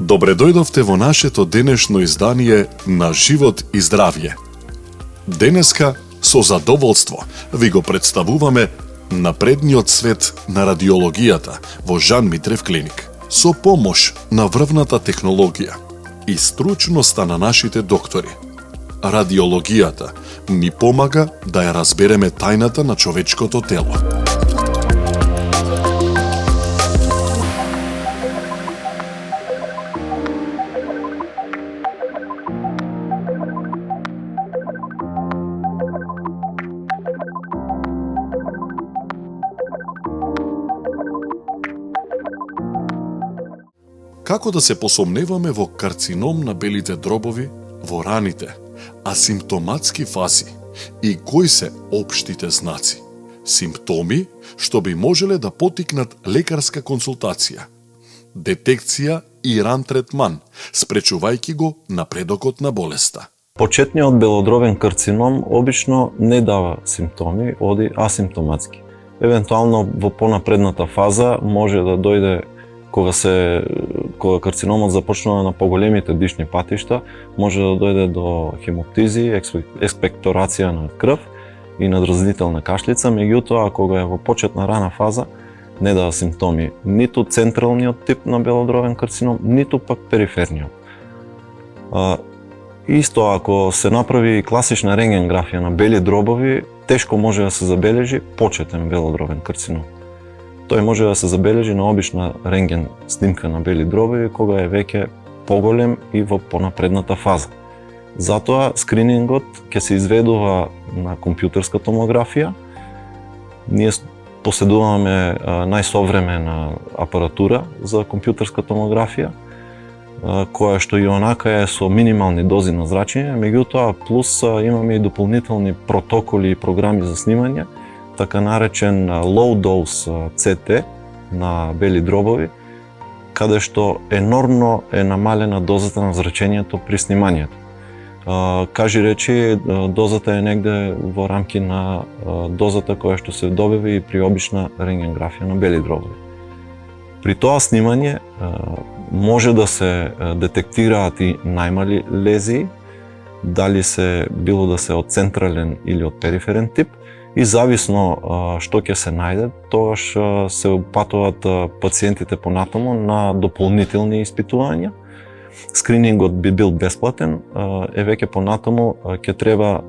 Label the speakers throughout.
Speaker 1: Добре дојдовте во нашето денешно издание на Живот и здравје. Денеска, со задоволство, ви го представуваме напредниот свет на радиологијата во Жан Митрев клиник. Со помош на врвната технологија и стручноста на нашите доктори, радиологијата ни помага да ја разбереме тајната на човечкото тело. Како да се посомневаме во карцином на белите дробови, во раните, асимптоматски фази и кои се општите знаци, симптоми што би можеле да потикнат лекарска консултација, детекција и ран третман, спречувајќи го напредокот на болеста.
Speaker 2: Почетниот белодробен карцином обично не дава симптоми, оди асимптоматски. Евентуално во понапредната фаза може да дојде кога карциномот започнува на поголемите дишни патишта, може да дојде до хемоптизи, експекторација на крв и надразнителна кашлица, меѓутоа кога е во почетна рана фаза не дава симптоми ниту централниот тип на белодробен карцином, ниту пак периферниот. Исто ако се направи класична рентгенграфија на бели дробови, тешко може да се забележи почетен белодробен карцином. Тој може да се забележи на обична рентген снимка на бели дробови кога е веќе поголем и во понапредната фаза. Затоа скринингот ќе се изведува на компјутерска томографија. Ние поседуваме најсовремена апаратура за компјутерска томографија, која што и онака е со минимални дози на зрачење, меѓутоа плюс имаме и дополнителни протоколи и програми за снимање, така наречен low dose CT на бели дробови, каде што енормно е намалена дозата на зрачењето при снимањето. Кажи речи, дозата е негде во рамки на дозата која што се добива и при обична рентгенграфија на бели дробови. При тоа снимање може да се детектираат и најмали лезии, дали се било да се од централен или од периферен тип, и зависно што ќе се најде, тогаш се упатуваат пациентите понатаму на дополнителни испитувања. Скринингот би бил бесплатен, веќе понатаму ќе треба,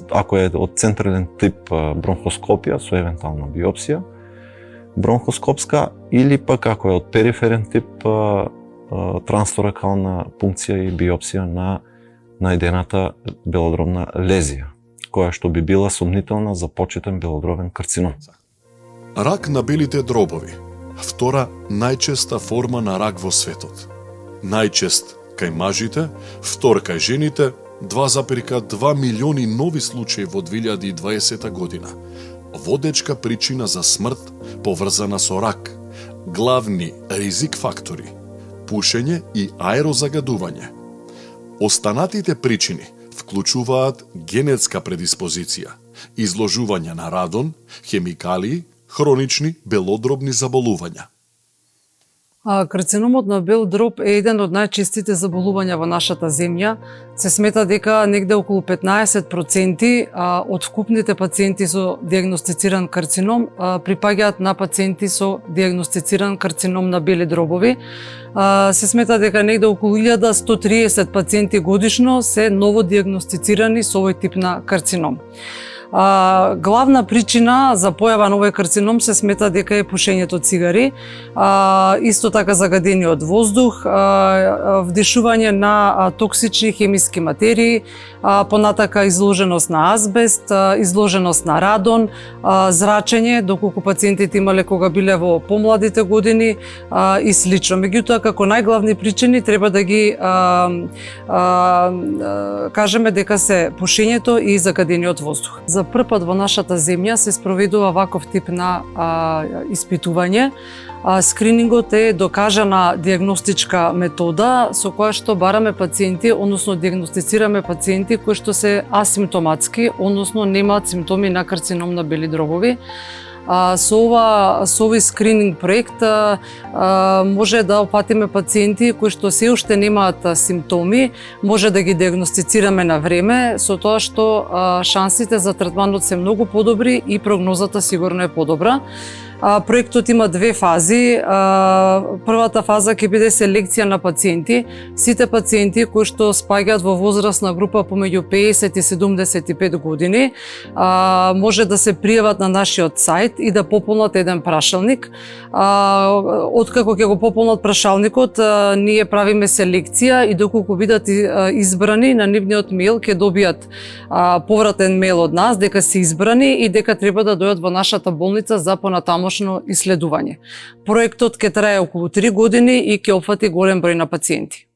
Speaker 2: ако е од централен тип, бронхоскопија со евентуална биопсија, бронхоскопска, или пак ако е од периферен тип, трансторакална пункција и биопсија на најдената белодробна лезија, која што би била сумнителна за почетен белодробен карцином.
Speaker 1: Рак на белите дробови, втора најчеста форма на рак во светот. Најчест кај мажите, втор кај жените, 2,2 милиони нови случаи во 2020 година. Водечка причина за смрт поврзана со рак, главни ризик фактори, пушење и аерозагадување. Останатите причини вклучуваат генетска предиспозиција, изложување на радон, хемикалии, хронични белодробни заболувања.
Speaker 3: Карциномот на бел дроб е еден од најчестите заболувања во нашата земја. Се смета дека негде околу 15% од вкупните пациенти со диагностициран карцином припаѓаат на пациенти со диагностициран карцином на бели дробови. Се смета дека негде околу 1130 пациенти годишно се ново диагностицирани со овој тип на карцином. Главна причина за појава на овој карцином се смета дека е пушењето цигари, исто така загадениот воздух, вдишување на токсични хемиски материи, понатака изложеност на азбест, изложеност на радон, зрачење, доколку пациентите имале кога биле во помладите години и слично. Меѓутоа, како најглавни причини треба да ги кажеме дека се пушењето и загадениот воздух. За прв пат во нашата земја се спроведува ваков тип на испитување. Скринингот е докажана диагностичка метода со која што бараме пациенти, односно диагностицираме пациенти кои што се асимптоматски, односно немаат симптоми на карцином на бели дробови. Со овој скрининг проект може да опатиме пациенти кои што се уште немаат симптоми, може да ги диагностицираме на време, со тоа што шансите за третманот се многу подобри и прогнозата сигурно е подобра. Проектот има две фази. Првата фаза ќе биде селекција на пациенти. Сите пациенти кои што спаѓаат во возрастна група помеѓу 50 и 75 години може да се пријават на нашиот сајт и да пополнат еден прашалник. Откако ќе го пополнат прашалникот, ние правиме селекција и доколку бидат избрани, на нивниот мејл ќе добијат повратен мејл од нас дека се избрани и дека треба да дојдат во нашата болница за понатамошно исследување. Проектот ќе трае околу 3 години и ќе опфати голем број на пациенти.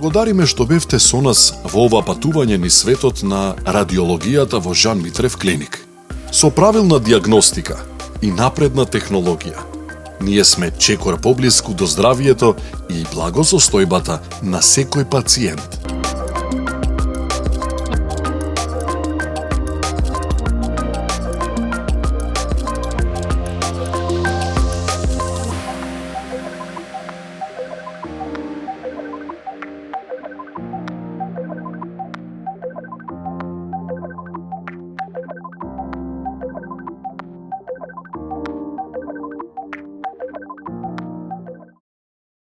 Speaker 1: Благодариме што бевте со нас во ова патување низ светот на радиологијата во Жан Митрев клиник. Со правилна диагностика и напредна технологија, ние сме чекор поблиску до здравието и благосостојбата на секој пациент.